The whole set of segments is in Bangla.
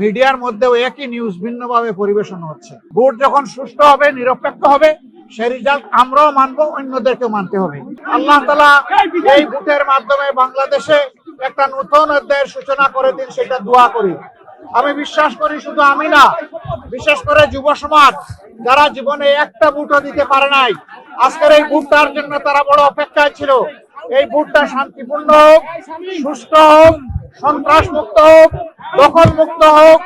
মিডিয়ার মধ্যেও একই নিউজ ভিন্নভাবে পরিবেশন হচ্ছে। ভোট যখন সুষ্ঠু হবে, নিরপেক্ষ হবে, সেই রেজাল্ট আমরাও মানবো, অন্যদেরকেও মানতে হবে। আল্লাহ তাআলা এই ভোটের মাধ্যমে বাংলাদেশে একটা নতুন অধ্যায়ের সূচনা করে দিন, সেটা দোয়া করি। আমি বিশ্বাস করি, শুধু আমি না, বিশেষ করে যুব সমাজ যারা জীবনে একটা ভোটও দিতে পারে নাই, আজকের এই ভোটটার জন্য তারা বড় অপেক্ষায় ছিল। এই ভোটটা শান্তিপূর্ণ হোক, সুষ্ঠু হোক, সন্ত্রাস মুক্ত হোক, দখল মুক্ত হোক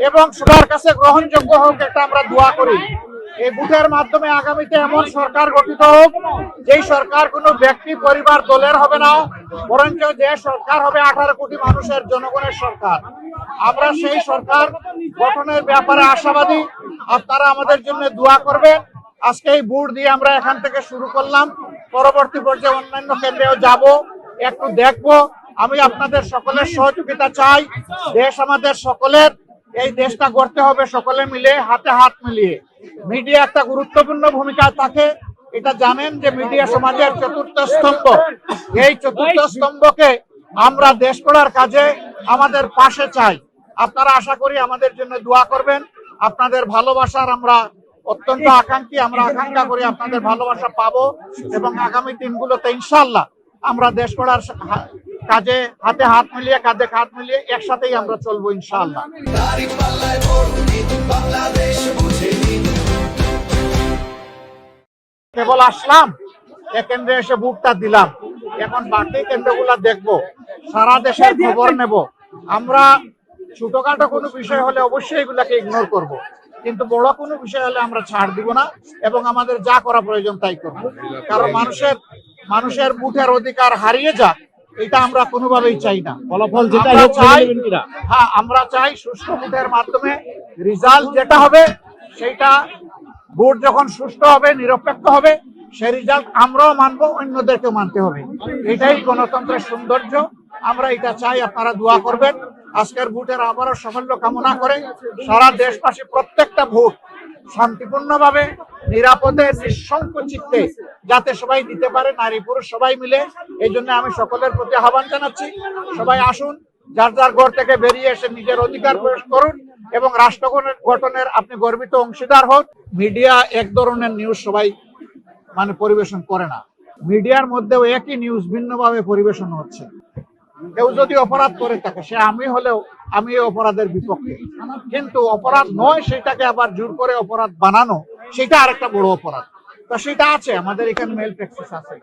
এবং সবার কাছে গ্রহণযোগ্য হোক, এটা আমরা দোয়া করি। এই ভোটের মাধ্যমে আগামীতে এমন সরকার গঠিত হোক, যেই সরকার কোনো ব্যক্তি, পরিবার, দলের হবে না, বরঞ্চ যে সরকার হবে 18 কোটি মানুষের, জনগণের সরকার। আমরা সেই সরকার গঠনের ব্যাপারে আশাবাদী। আপনারা আমাদের জন্য দোয়া করবেন। আজকে এই ভোট দিয়ে আমরা এখান থেকে শুরু করলাম, পরবর্তী পর্যায়ে অন্যান্য কেন্দ্রেও যাব, একটু দেখবো। আমি আপনাদের সকলের সহযোগিতা চাই। দেশ আমাদের সকলের, এই দেশটা গড়তে হবে সকলে মিলে, হাতে হাত মিলিয়ে। মিডিয়া একটা গুরুত্বপূর্ণ ভূমিকা থাকে, এটা জানেন যে মিডিয়া সমাজের চতুর্থ স্তম্ভ। এই চতুর্থ স্তম্ভকে আমরা দেশ গড়ার কাজে আমাদের পাশে চাই। আপনারা আশা করি আমাদের জন্য দোয়া করবেন। আপনাদের ভালোবাসার আমরা অত্যন্ত আকাঙ্ক্ষী, আমরা আকাঙ্ক্ষা করি আপনাদের ভালোবাসা পাবো এবং আগামী দিনগুলোতে ইনশাআল্লাহ আমরা দেশ গড়ার কাজে হাতে হাত মিলিয়ে, কাঁধে কাঁধ মিলিয়ে একসাথেই আমরা চলবো ইনশাআল্লাহ। কেবল আসলাম, এক কেন্দ্রে এসে ভোটটা দিলাম, এখন বাকি কেন্দ্রগুলা দেখবো, সারা দেশের খবর নেব। আমরা ছোটখাটো কোনো বিষয় হলে অবশ্যই এগুলাকে ইগনোর করব, কিন্তু বড় কোনো বিষয় হলে আমরা ছাড় দিব না এবং আমাদের যা করা প্রয়োজন তাই করবো। কারণ মানুষের ভোটের অধিকার হারিয়ে যাক, এটা আমরা কোনোভাবেই চাই না। ফলাফল যেটা চাই, হ্যাঁ, আমরা চাই সুষ্ঠু ভোটের মাধ্যমে রেজাল্ট যেটা হবে, সেটা ভোট যখন সুষ্ঠু হবে, নিরপেক্ষ হবে, সেই রেজাল্ট আমরাও মানবো, অন্যদেরকেও মানতে হবে। এটাই গণতন্ত্রের সৌন্দর্য। আমরা এটা চাই, আপনারা দোয়া করবেন। আজকের ভোটের আবারও সাফল্য কামনা করে সারা দেশবাসী প্রত্যেকটা ভোট শান্তিপূর্ণভাবে, নিরাপদে, নিঃশঙ্ক চিত্তে যাতে সবাই দিতে পারে, নারী পুরুষ সবাই মিলে। এই জন্য আমি সকলের প্রতি আহ্বান জানাচ্ছি, সবাই আসুন, যার যার ঘর থেকে বেরিয়ে এসে নিজের অধিকার প্রয়োগ করুন এবং রাষ্ট্র গঠনের আপনি গর্বিত অংশীদার হোক। মিডিয়া এক ধরনের নিউজ সবাই পরিবেশন করে না। মিডিয়ার মধ্যেও একই নিউজ ভিন্নভাবে পরিবেশন হচ্ছে। কেউ যদি অপরাধ করে থাকে, সে আমি হলেও আমি এই অপরাধের বিপক্ষে, কিন্তু অপরাধ নয় সেটাকে আবার জোর করে অপরাধ বানানো, সেটা আরেকটা বড় অপরাধ। তো সেটা আছে, আমাদের এখানে মেল প্র্যাকটিস আছে।